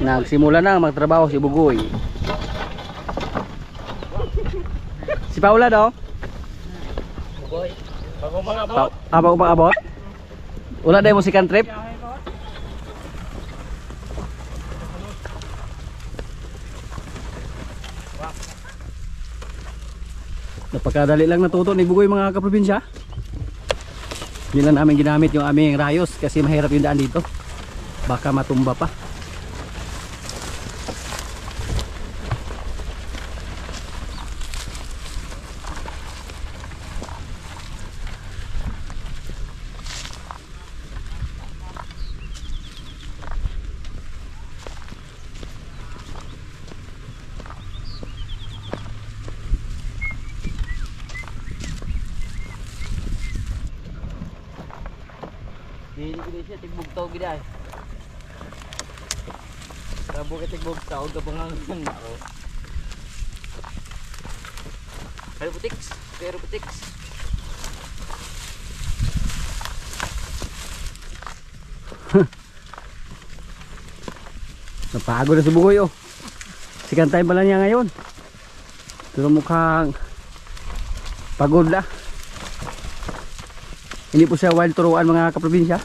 Nagsimula na magtrabaho si Bugoy. Si Paula daw? Bugoy. Bagong mga abot. Bagong mga abot? Wala dahil mo si Cantrip? Napakadali lang natuto ni Bugoy mga kaprobinsya. Hindi lang namin ginamit yung aming rayos kasi mahirap yung daan dito. Baka matumba pa. Dili siya tigbugtaw gid ay. Rabo kay tigbugtaw gabangang ako. Pero butiks. Napagod na si Bugoy oh. Sikan time pala niya ngayon. Pero mukhang pagod na. Hindi po siya wild turuan mga kaprobinsya.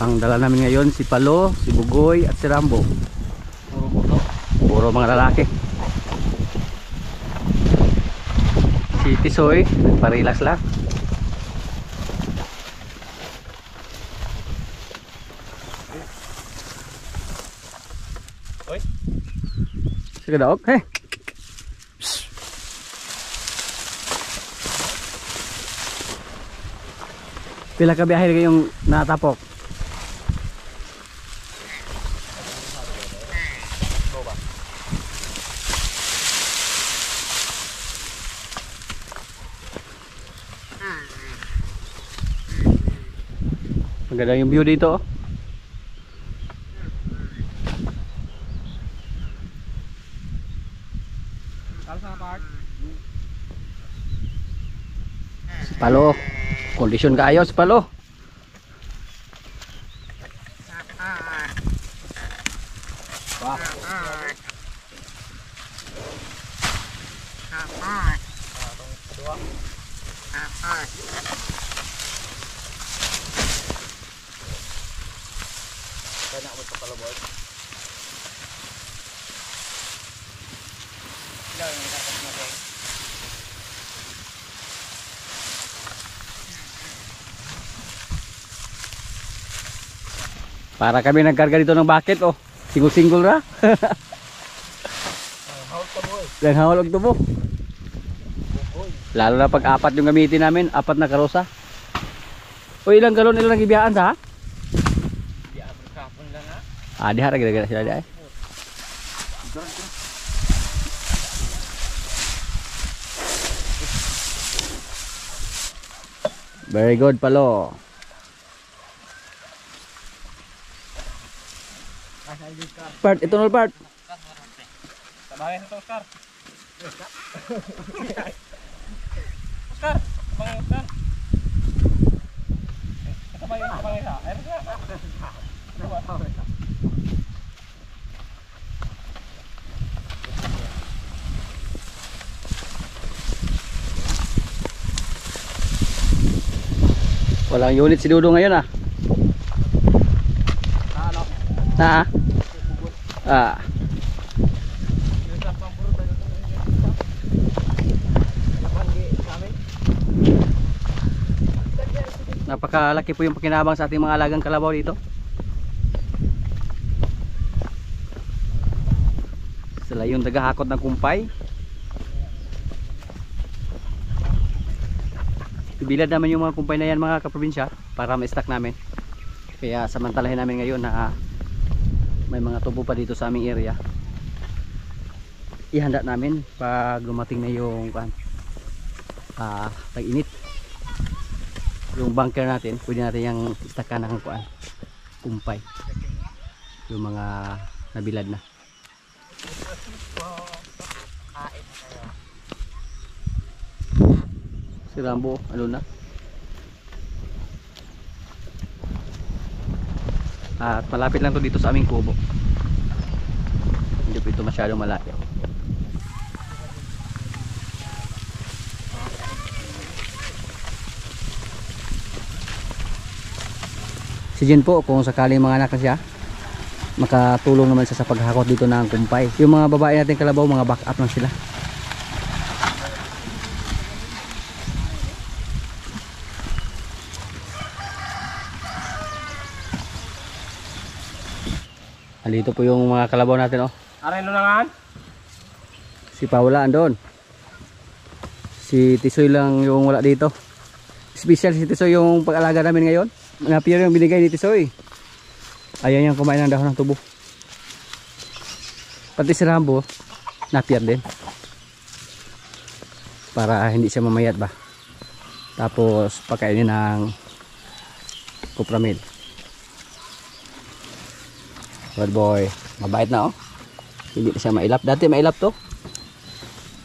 Ang dala namin ngayon si Palo, si Bugoy at si Rambo. Puro mga lalaki. Si Tisoy, nagpa-relax lang. Oy. Sige daw, okay. Pila ka biyahe kayong natapok? Maganda yung view dito oh. Si Palo, kondisyon kayo si Palo. Para kami nagkarga dito ng bucket oh. Single-single ra. Lang hawal og tubo. Lalo na pag apat yung gamitin namin, apat na karosa. O ilang galon ilang ibiyaan sa ha? Diha ra gid sila di ay. Very good Palo. Part, ito nol part. Sabay sa Oscar. Oscar, bang Oscar. Sabay sa. Walang unit si Dudo ngayon ah. Ano? Na? Ah. Napakalaki po yung pakinabang sa ating mga alagang kalabaw dito. Sila yung tagahakot ng kumpay. Ibilad naman yung mga kumpay na yan mga kaprobinsya para ma-stock namin. Kaya samantalahin namin ngayon na may mga tubo pa dito sa aming area. Ihanda namin pag dumating na yung tag-init. Yung bunker natin, pwede natin yung stockan ng kumpay. Yung mga nabilad na. Si Rambo, ano na? At malapit lang to dito sa aming kubo. Hindi po ito masyadong malayo. Si Jen po, kung sakaling mga anak na siya, makatulong naman siya sa paghakot dito ng kumpay. Yung mga babae natin kalabaw, mga backup lang sila. Andito po yung mga kalabaw natin, oh. Aray lunangan. Si Paula andon. Si Tisoy lang yung wala dito. Special si Tisoy yung pag-alaga namin ngayon. Napier yung binigay ni Tisoy. Ayan yung kumain ng dahon ng tubo. Pati si Rambo, napier din. Para hindi siya mamayat ba. Tapos pagkainin ng Cupramil. Good boy. Mabait na, oh. Hindi na siya mailap. Dati mailap to.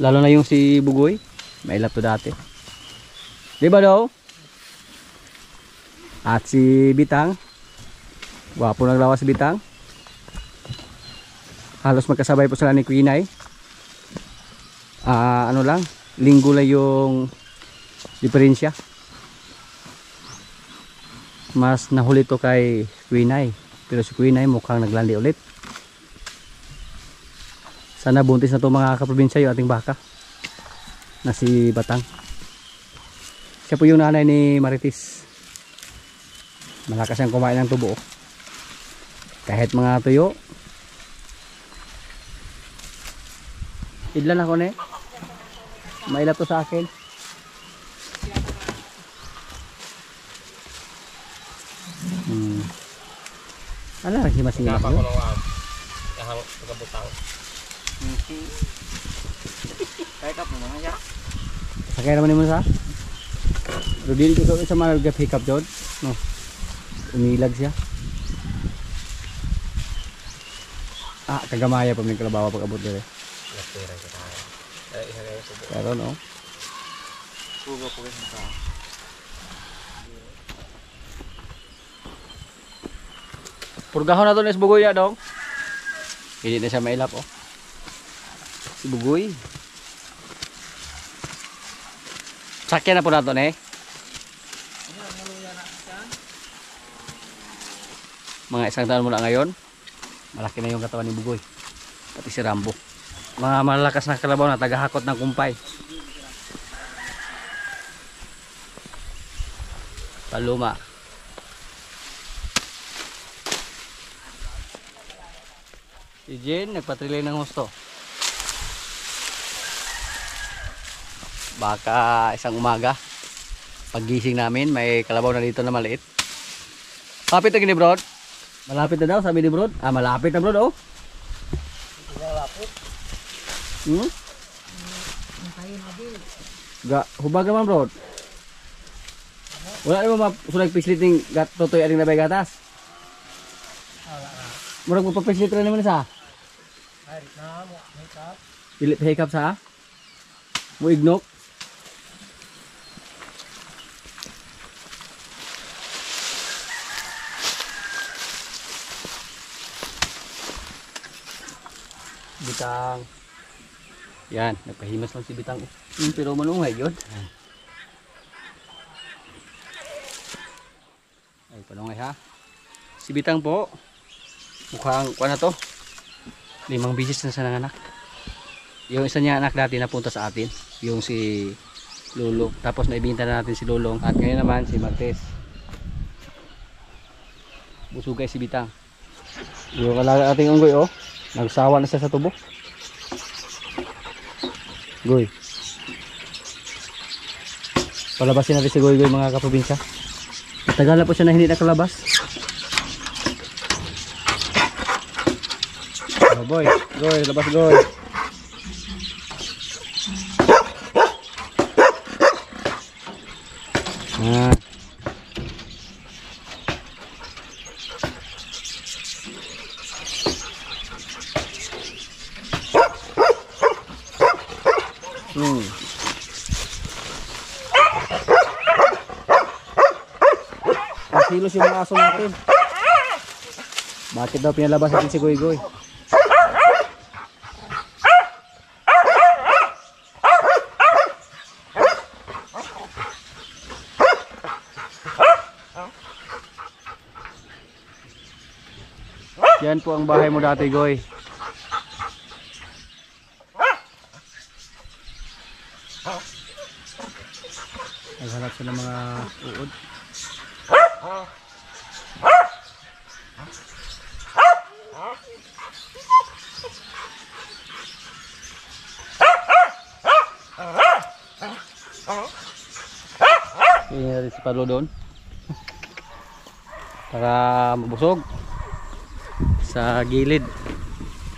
Lalo na yung si Bugoy. Mailap to dati. Diba daw? At si Bitang. Wapo naglawas si Bitang. Halos magkasabay po sila ni Quinay. Ano lang, linggo lang yung diferensya. Mas nahuli to kay Quinay. Pero si Quinay mukhang naglandi ulit. Sana buntis na to mga kaprobinsya yung ating baka. Na si Batang. Siya po yung nanay ni Marites. Malakas siyang kumain ng tubo. Kahit mga tuyo. Idlan ako na eh. Mailap to sa akin. Ano lagi masingil Napa ako? ko nung yang pagkabutang. Kaya ka po mga ya. Sakay naman mo sa? Pero dili ko sa mga hikap dyan. No. Umilag siya. Kagamaya pa may kalabawa pag-abot dito. Pero no. Sugo po kasi sa. Purgahon na to si Bugoy na dong. Hindi na siya mailap, oh. Si Bugoy. Sakyan na po nato eh. Mga isang taon mula ngayon, malaki na yung katawan ni Bugoy. Pati si Rambo. Mga malakas na kalabaw na tagahakot ng kumpay. Paluma. Si Jen nagpatrilay ng husto. Baka isang umaga paggising namin may kalabaw na dito na maliit. Kapit na gini, Brod. Malapit na daw, sabi ni Brod. Malapit na, Brod, oh. Malapit. Hubag naman, Brod. Wala naman masulag pisliting totoy aling nabay gatas. Murag magpapislit rin naman sa. Pilit hikap sa. Mo ignok. Bitang. Yan, nagpahimas lang si Bitang. Pero manungay yun. Ay, panungay ha. Si Bitang po. Mukhang kuha na to. 5 bisis na siya ng anak. Yung isa niya anak dati napunta sa atin. Yung si Lulong. Tapos naibinta na natin si Lulong. At ngayon naman si Martes. Busugay si Bitang. Yung alaga ating unggoy, oh. Nagsawa na siya sa tubo. Goy. Palabasin natin si Goy Goy mga kaprobinsya. Tagal na po siya na hindi nakalabas. Oh boy, Goy, labas Goy. Kilos yung mga aso natin. Bakit daw pinalabas natin si Goy Goy? Yan po ang bahay mo dati, Goy. Naghanap siya ng mga uod. Ini natin si Pablo doon para mabusog sa gilid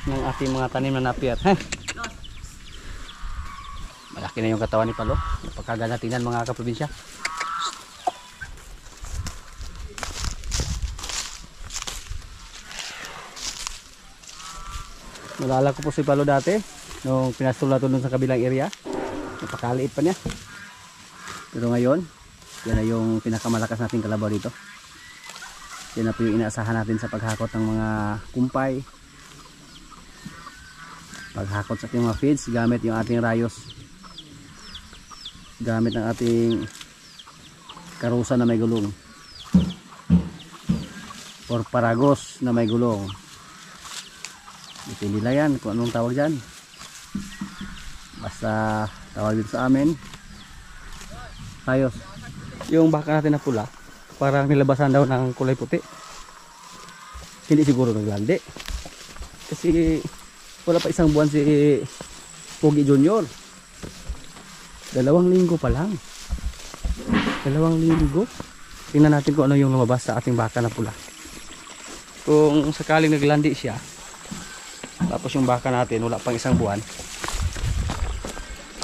ng ating mga tanim na napiyat. Malaki na yung katawan ni Palo. Pagkaganatingnan mga kaprobinsya. Nalala ko po si Palo dati nung pinastol natin dun sa kabilang area. Napakaliit pa niya. Pero ngayon, yan na yung pinakamalakas nating kalabaw dito. Yan na po yung inaasahan natin sa paghakot ng mga kumpay. Paghakot sa ating mga feeds gamit yung ating rayos. Gamit ng ating karusa na may gulong. Or paragos na may gulong. Depende lang yan kung anong tawag dyan. Basta tawag dito sa amin rayos. Yung baka natin na pula parang nilabasan daw ng kulay puti. Hindi siguro naglandi kasi wala pa isang buwan si Pogi Junior. 2 linggo pa lang. 2 linggo. Tingnan natin kung ano yung lumabas sa ating baka na pula. Kung sakaling naglandi siya tapos yung baka natin wala pang isang buwan,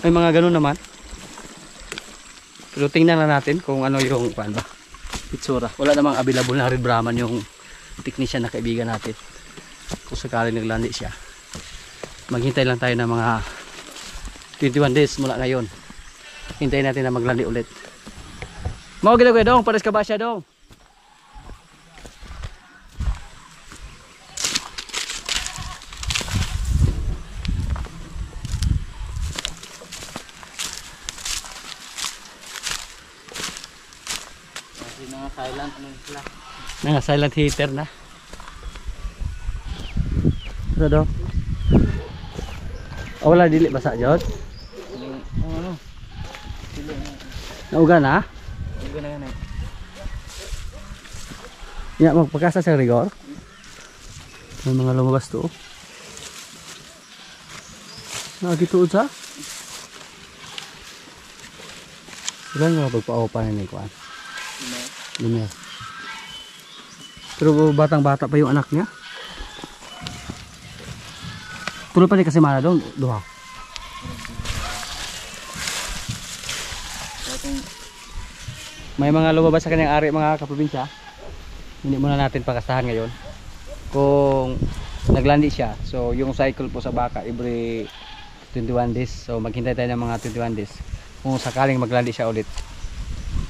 may mga ganun naman. Pero tingnan na natin kung ano yung itsura. Wala namang available na Red Brahman yung technician na kaibigan natin. Kung sakaling naglandi siya, maghintay lang tayo ng mga 21 days mula ngayon. Hintayin natin na maglandi ulit. Mau gila gue dong, pares ka ba siya dong? Mga silent heater na. Ito daw. Oh, wala dili basa jod. Ano? Nauga na? Hindi na yan eh. Ya, magpakasa sa rigor. May mga lumabas to. Nakagituod sa? Ilan nga pagpa-opa na ikuan? Lumer. Pero batang-bata pa yung anak niya. Tuloy pa rin kasi mana doon. Duha. May mga lumabas sa kanyang ari mga kaprobinsya. Hindi muna natin pakasahan ngayon. Kung naglandi siya, so yung cycle po sa baka every 21 days. So maghintay tayo ng mga 21 days. Kung sakaling maglandi siya ulit,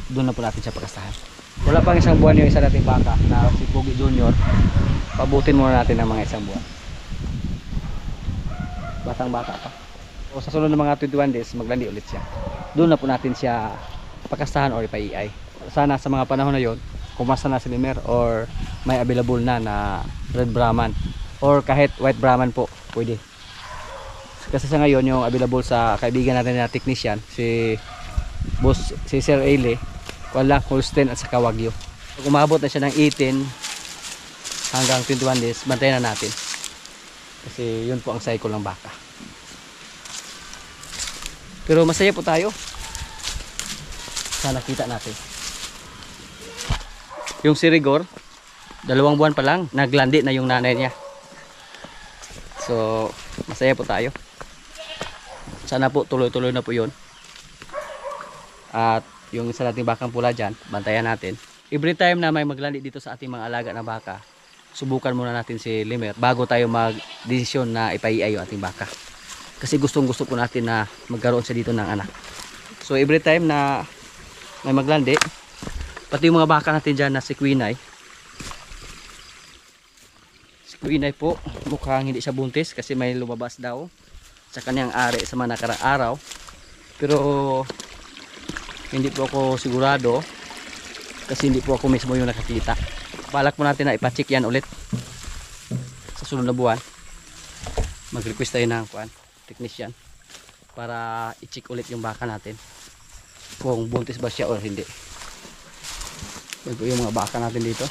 doon na po natin siya pakasahan. Wala pang isang buwan yung isa nating baka na si Pogi Junior. Pabutin muna natin ng mga isang buwan. Batang baka pa. O sa sunod ng mga 21 days maglandi ulit siya. Doon na po natin siya pakastahan or ipa-EI. Sana sa mga panahon na yon, kumasa na si Limer or may available na Red Brahman or kahit White Brahman po, pwede. Kasi sa ngayon yung available sa kaibigan natin na technician, si Sir Aile, wala Holstein at saka Wagyu. Kung umabot na siya ng 18 hanggang 21 days, bantayan na natin. Kasi yun po ang cycle ng baka. Pero masaya po tayo. Sana kita natin. Yung si Rigor, 2 buwan pa lang, naglandi na yung nanay niya. So, masaya po tayo. Sana po tuloy-tuloy na po yun. At yung isa nating bakang pula dyan, bantayan natin. Every time na may maglandi dito sa ating mga alaga na baka, subukan muna natin si Limer bago tayo mag-desisyon na ipa-EI yung ating baka. Kasi gustong-gusto po natin na magkaroon siya dito ng anak. So every time na may maglandi, pati yung mga baka natin dyan na si Queen Eye, Yung inay po, mukhang hindi siya buntis kasi may lumabas daw sa kanyang ari sa mga nakarang araw. Pero hindi po ako sigurado kasi hindi po ako mismo yung nakakita. Balak po natin na ipacheck yan ulit sa sunod na buwan. Mag-request tayo ng technician para i-check ulit yung baka natin kung buntis ba siya o hindi. Yan po yung mga baka natin dito.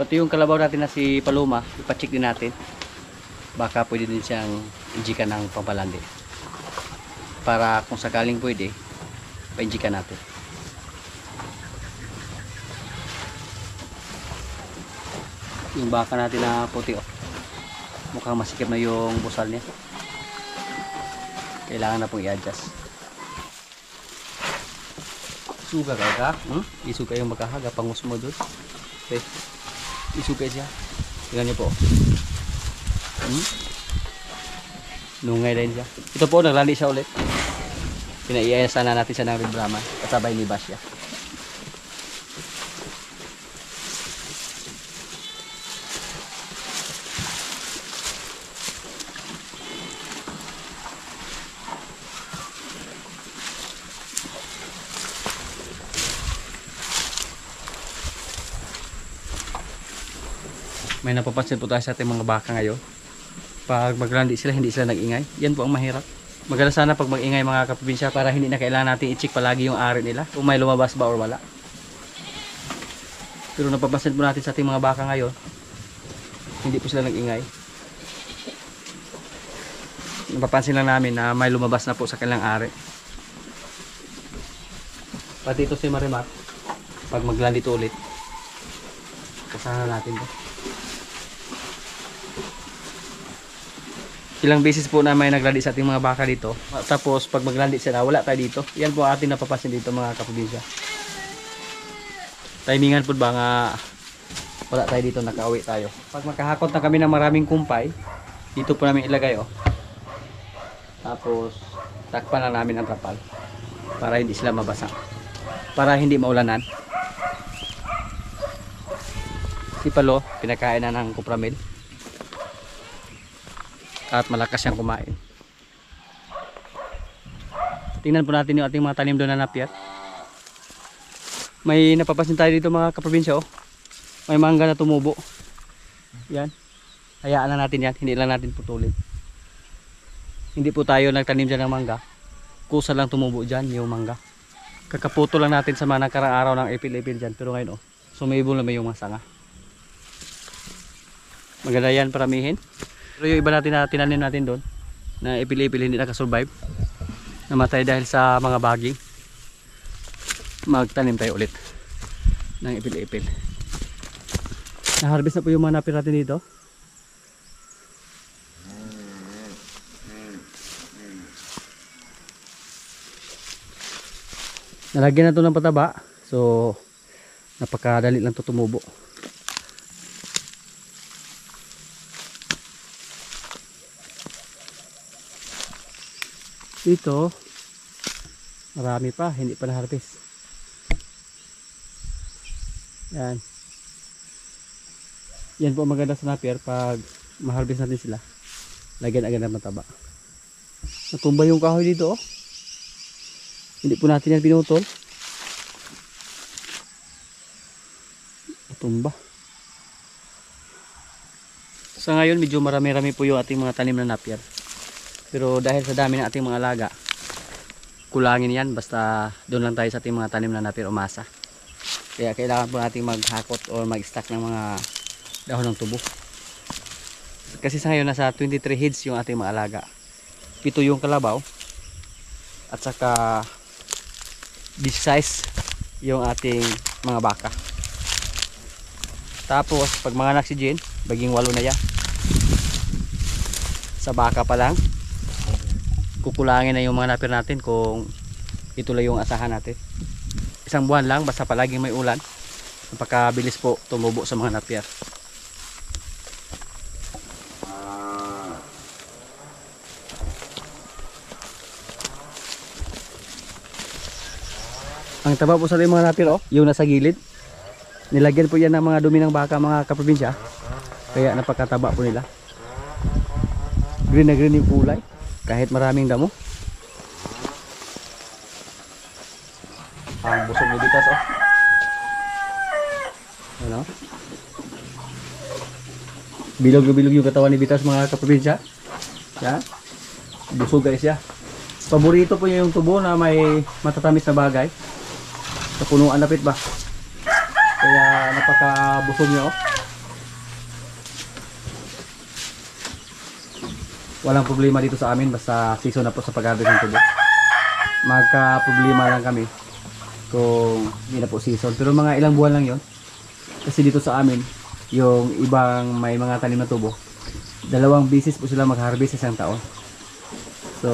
Pati yung kalabaw natin na si Paloma, ipacheck din natin. Baka pwede din siyang injikan ng pampalandi. Para kung sakaling pwede, pa-injikan natin. Yung baka natin na puti, oh. Mukhang masikip na yung busal niya. Kailangan na pong i-adjust. Suga ka? Isuga yung makahaga, pangus mo doon. Okay. Isuga siya. Tingnan niyo po. Nungay din siya. Ito po, naglandi siya ulit. Pinaiayasan na natin siya ng Red Brahman. Kasabay ni Basya. May napapansin po tayo sa ating mga baka ngayon. Pag maglandi sila, hindi sila nag-ingay. Yan po ang mahirap. Maganda sana pag mag-ingay mga kaprobinsya para hindi na kailangan natin i-check palagi yung ari nila kung may lumabas ba or wala. Pero napapansin po natin sa ating mga baka ngayon, hindi po sila nag-ingay. Napapansin lang namin na may lumabas na po sa kanilang ari. Pati ito si Marimar, pag maglandi ulit, kasama natin to. Ilang beses po na may naglandi sa ating mga baka dito. Tapos pag maglandi sila, wala tayo dito. Yan po ating napapansin dito mga kaprobinsya. Timingan po ba nga wala tayo dito, nakauwi tayo. Pag makahakot na kami ng maraming kumpay, dito po namin ilagay, oh. Tapos takpan na namin ang trapal para hindi sila mabasa. Para hindi maulanan. Si Palo, pinakain na ng kupramil. At malakas siyang kumain. Tingnan po natin yung ating mga tanim doon na napyat. May napapansin tayo dito mga kaprobinsya, oh. May mangga na tumubo. Yan. Hayaan na natin yan. Hindi lang natin putulin. Hindi po tayo nagtanim dyan ng mangga. Kusa lang tumubo dyan yung mangga. Kakaputo lang natin sa mga nakarang araw ng ipil-ipil dyan. Pero ngayon, oh, sumibol na may yung mga sanga. Maganda yan paramihin. Pero yung iba natin na tinanim natin doon na ipil-ipil hindi nakasurvive, namatay dahil sa mga baging. Magtanim tayo ulit ng ipil-ipil. Na-harvest na po yung mga napir natin dito. Nalagyan na ito ng pataba, so napakadali lang ito tumubo. Dito marami pa, hindi pa na-harvest. Yan. Yan po maganda sa napier. Pag ma-harvest natin sila, lagyan agad ng mataba. Natumba yung kahoy dito, oh. Hindi po natin yan pinutol. Natumba. Sa ngayon medyo marami-rami po yung ating mga tanim na napier. Pero dahil sa dami ng ating mga alaga, kulangin yan basta doon lang tayo sa ating mga tanim na napier o masa. Kaya kailangan po natin maghakot o mag-stack ng mga dahon ng tubo. Kasi sa ngayon nasa 23 heads yung ating mga alaga. 7 yung kalabaw at saka 16 yung ating mga baka. Tapos pag mga anak si Jen, baging 8 na yan. Sa baka pa lang, kukulangin na yung mga napir natin kung ito lang yung asahan natin. Isang buwan lang, basta palaging may ulan, napakabilis po tumubo sa mga napir. Ang taba po sa mga napir, oh, yung nasa gilid. Nilagyan po yan ng mga dumi ng baka, mga kaprobinsya. Kaya napakataba po nila. Green na green yung kulay. Kahit maraming damo. Ang busog ni Bitas, oh. Ano? Bilog na bilog yung katawan ni Bitas, mga kaprobinsya. Yan. Busog guys ya. Paborito po niya yung tubo na may matatamis na bagay. Sa punuan napit ba? Kaya napakabusog niya, oh. Walang problema dito sa amin basta season na po sa pag-harvest ng tubo. Magka-problema lang kami kung hindi na po season. Pero mga ilang buwan lang yon. Kasi dito sa amin, yung ibang may mga tanim na tubo, 2 beses po sila mag-harvest sa isang taon. So,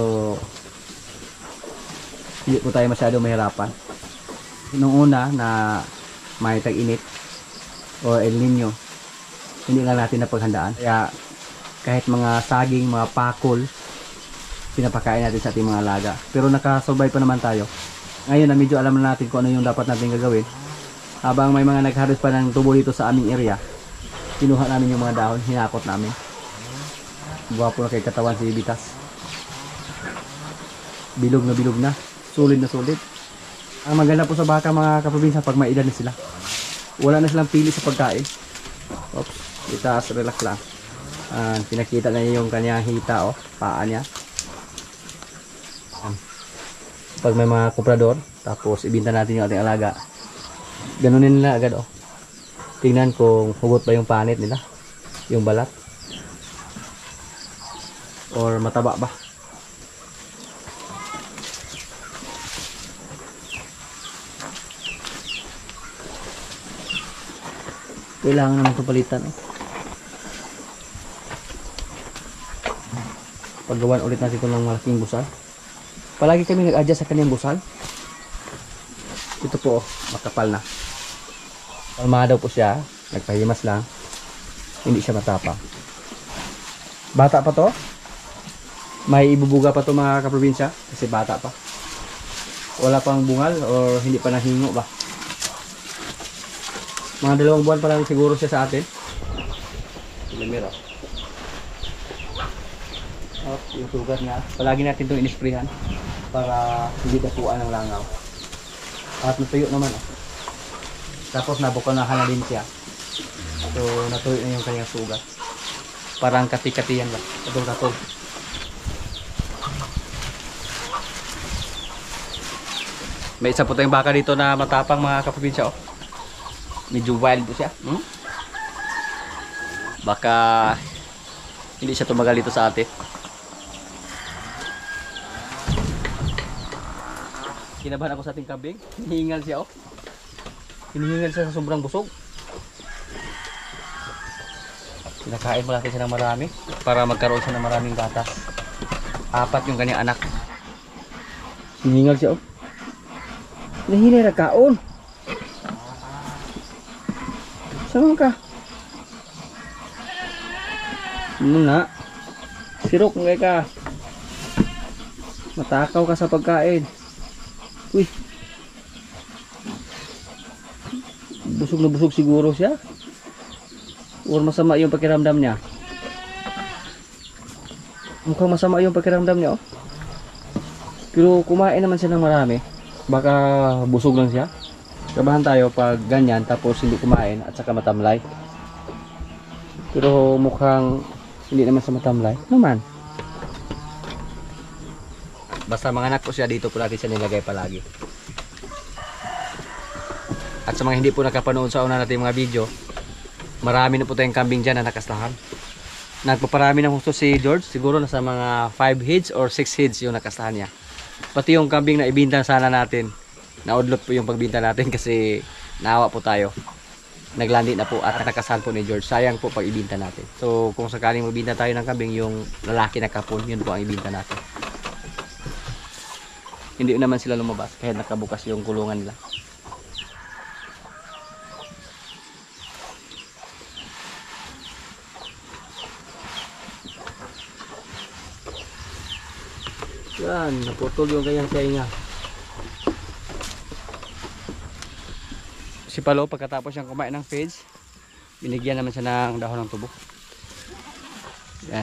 hindi po tayo masyado mahirapan. Nung una na may tag-init o El Nino, hindi lang natin napaghandaan. Kaya kahit mga saging, mga pakol, pinapakain natin sa ating mga alaga. Pero nakasurvive pa naman tayo. Ngayon na medyo alam na natin kung ano yung dapat natin gagawin. Habang may mga nag-harvest pa ng tubo dito sa aming area, kinuha namin yung mga dahon, hinakot namin. Guwapo na kay katawan si Bitas. Bilog na, sulit na sulit. Ang maganda po sa baka, mga kaprobinsya, pag may edad na sila, wala na silang pili sa pagkain. Oops, Bitas, relax lang. Pinakita na niya yung kanyang hita, oh, paa niya. Pag may mga komprador, tapos ibinta natin yung ating alaga, ganunin nila agad, oh. Tingnan kung hugot ba yung panit nila, yung balat, or mataba ba. Kailangan naman itong palitan, oh. Paggawan ulit natin ito ng malaking busal. Palagi kami nag-adjust sa kanyang busal. Ito po, oh, makapal na. Kalma daw po siya, nagpahimas lang. Hindi siya matapang. Bata pa to. May ibubuga pa to, mga kaprobinsya, kasi bata pa. Wala pang bungal or hindi pa nahingo ba. Mga 2 buwan pa lang siguro siya sa atin. Limiro. Oh, yung sugat niya. Palagi natin itong inisprehan para hindi dapuan ng langaw. At natuyo naman, oh. Tapos nabukanahan na din siya. So natuyo na yung kanyang sugat. Parang kati-katiyan lang. Katog-katog. May isa po tayong baka dito na matapang, mga kaprobinsya, oh. Medyo wild po siya. Baka hindi siya tumagal dito sa atin. Kinabahan ako sa ating kambing. Hinihingal siya, oh. Hinihingal siya sa sobrang busog. Kinakain mo natin siya ng marami para magkaroon siya ng maraming gatas. 4 yung kanyang anak. Hinihingal siya, oh. Nahinay na kaon. Saan ka? Muna. Sirok ngay ka. Matakaw ka sa pagkain. Uy. Busog na busog siguro siya. Or masama yung pakiramdam niya. Mukhang masama yung pakiramdam niya, oh. Pero kumain naman siya ng marami. Baka busog lang siya. Kabahan tayo pag ganyan tapos hindi kumain at saka matamlay. Pero mukhang hindi naman sa matamlay naman. Basta mga anak ko siya, dito po natin siya nilagay palagi. At sa mga hindi po nakapanood sa una natin mga video, marami na po tayong kambing dyan na nakaslahan. Nagpaparami ng husto si George, siguro nasa mga 5 heads or 6 heads yung nakaslahan niya. Pati yung kambing na ibinta sana natin, naudlot po yung pagbinta natin kasi naawa po tayo. Naglandi na po at nakasal po ni George. Sayang po pag ibinta natin. So kung sakaling magbinta tayo ng kambing, yung lalaki na kapon, yun po ang ibinta natin. Hindi naman sila lumabas kahit nakabukas yung kulungan nila. Yan, naputol yung kanyang sainga. si Palo pagkatapos siyang kumain ng feeds, binigyan naman siya ng dahon ng tubo. Yan.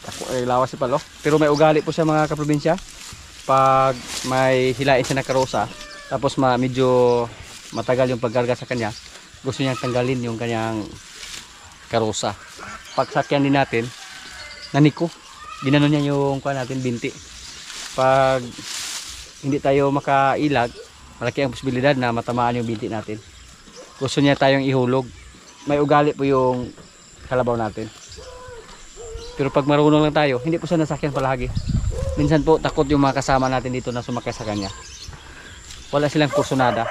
Ako ay lawas si Palo. Pero may ugali po siya mga kaprobinsya. Pag may hilain siya na karosa, tapos medyo matagal yung pagkarga sa kanya, gusto niyang tanggalin yung kanyang karosa. Pagsakyan din natin, naniko, ginano niya yung natin binti. Pag hindi tayo makailag, malaki ang posibilidad na matamaan yung binti natin. Gusto niya tayong ihulog. May ugali po yung kalabaw natin. Pero pag marunong lang tayo, hindi po siya nasakyan palagi. Minsan po takot yung mga kasama natin dito na sumakay sa kanya. Wala silang kursunada.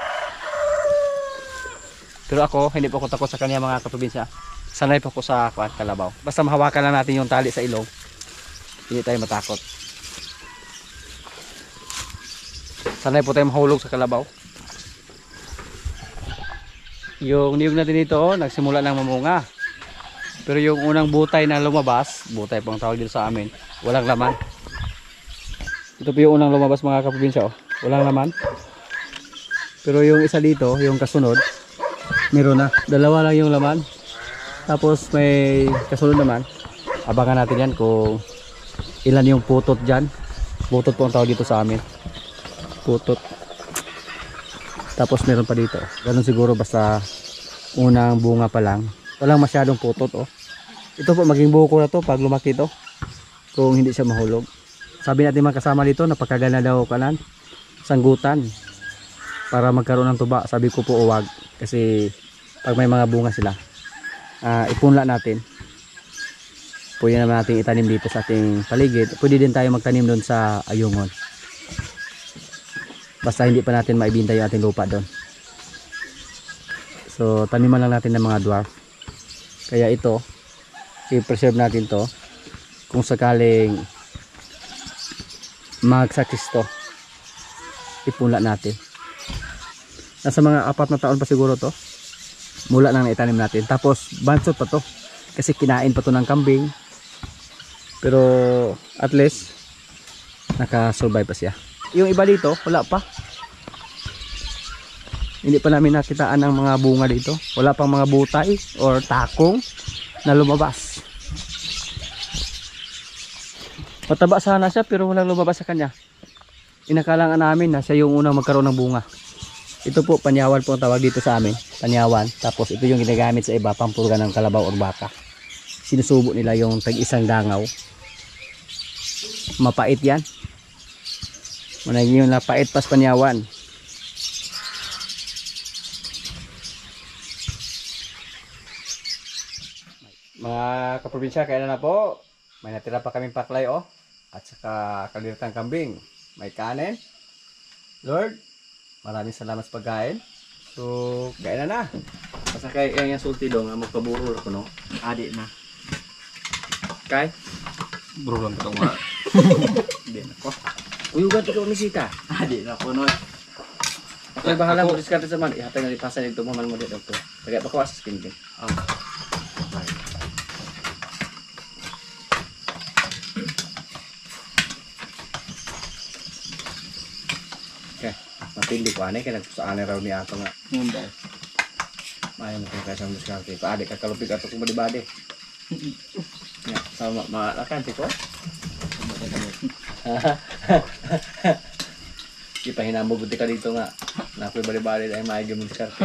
Pero ako, hindi po ako takot sa kanya mga kaprobinsya. Sanay po ako sa kalabaw. Basta mahawakan lang natin yung tali sa ilong, hindi tayo matakot. Sanay po tayo mahulog sa kalabaw. Yung niyog natin dito, nagsimula ng mamunga. Pero yung unang butay na lumabas, butay pang tawag dito sa amin, walang laman. Ito po yung unang lumabas mga kaprobinsya, walang laman. Pero yung isa dito, yung kasunod, meron na. Dalawa lang yung laman. Tapos may kasunod naman. Abangan natin yan kung ilan yung putot dyan. Putot po ang tawag dito sa amin. Putot. Tapos meron pa dito. Ganun siguro basta unang bunga pa lang. Walang masyadong putot Ito po maging buko na to pag lumaki to. Kung hindi siya mahulog. Sabi natin mga kasama dito, napakaganda daw kanan. Sanggutan. Para magkaroon ng tuba. Sabi ko po uwag. Kasi pag may mga bunga sila, ipunla natin. Pwede naman natin itanim dito sa ating paligid. Pwede din tayo magtanim doon sa ayungon. Basta hindi pa natin maibinta yung ating lupa doon. So taniman lang natin ng mga dwarf. Kaya ito, i-preserve natin to. Kung sakaling mag-success to, ipunla natin. Nasa mga 4 na taon pa siguro to. Mula nang naitanim natin. Tapos bansot pa to. Kasi kinain pa to ng kambing. Pero at least naka-survive pa siya. Yung iba dito, wala pa. Hindi pa namin nakitaan ang mga bunga dito. Wala pang mga butay or takong na lumabas. Mataba sana siya pero walang lumabas sa kanya. Inakalangan namin na siya yung unang magkaroon ng bunga. Ito po, panyawan po ang tawag dito sa amin. Panyawan. Tapos ito yung ginagamit sa iba, pampurga ng kalabaw or baka. Sinusubo nila yung tag-isang dangaw. Mapait yan. Managing yung napait pas panyawan. Mga kaprobinsya, kaya na po. May natira pa kaming paklay at saka kaliritang kambing. May kanin. Lord, maraming salamat sa pagkain. So, kaya na. Basta kaya yung sulti dong, magpaburo ako no. Adik na. Kay? Bro lang ito nga. Hindi na ko. Uyugan ito misita. Adik na ko nun. Ako'y bahala mo diskarte sa man. Ihatay nga lipasan ito maman mo dito. Tagay pa ko asas kintin. Okay. Matindi ko anay. Kaya nagpusaanay raw ni ato nga. Munday. Mayan mo kung kaya sa diskarte. Paadik ka kalupig ato kung badi-badi. Sama maalakan ko. Di pa hinamog buti ka dito nga. Nakoy bali-bali ay maayos mo diskarte.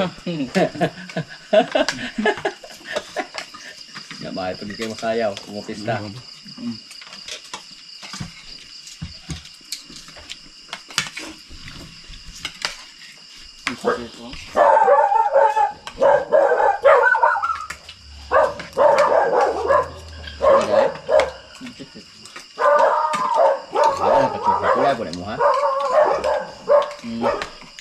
Nga maayos pag di kayo masayaw. Umupista. Kulay po na mo ha?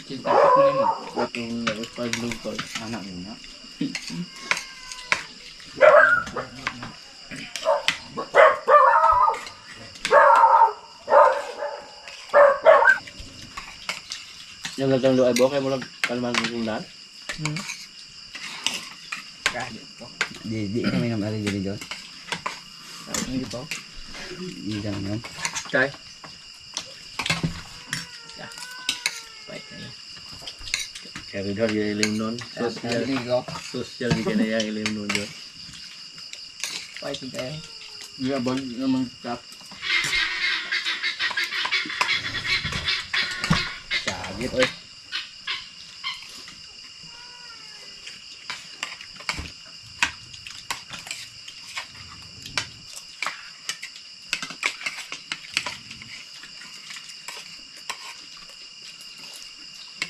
Cinta ko na mo. Itong pag-lugod. Anak mo na. Yung lagang lo ay bo, kaya mo lang kalman ng kundan? Adik po. Di kami naman alin dyan doon. Hindi po. Di dyan yun. Kay? Fight kayo. Kaya rin yung ilim nun. Social. Ligo. Social di ka na yung ilim nun yun. Fighting kayo. Gabag naman tap. Sagit, oy.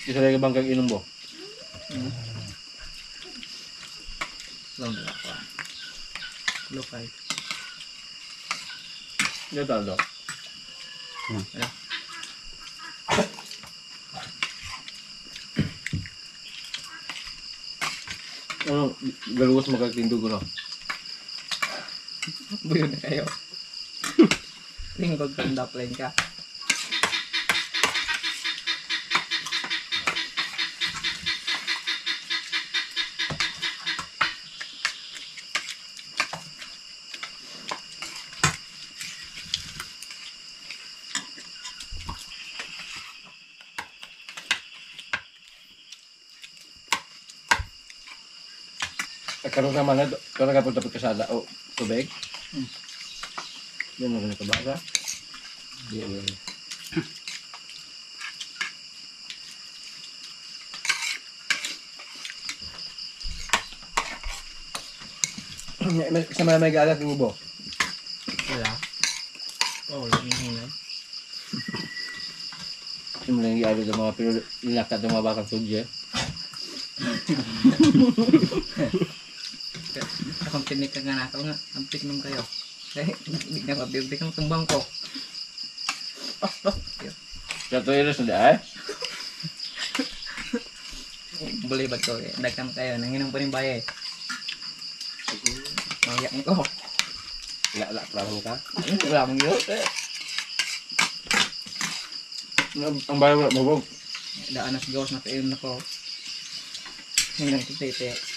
Isa lang bang kang inom mo? Long lang pa. Low fight. Ito talo. Ano, galuwas magkakindog ko na. Buyo na kayo. Lingkod kang dapline ka. Karoon naman na, karang kapag dapat kasada o tubig. Yan mo rin ito ba ka? Yan. Sa mga may galat ng ubo. Wala. Oh, linghingan. Yung mga nag-aaral ng mga pinilakad ng mga bakang sudye. Akong tinik ka nga nakaw nga. Ampik nung kayo. Eh, hindi na mabibig ang tumbang ko. Sa ito yun na eh. Balibat ko eh. Dagkam kayo. Nanginom pa rin baye. Magiyak ko. Lala, parang ka. Wala mong yun. Ang bayo wala mabog. Daan na sigawos na kainom na ko. Hanggang titete.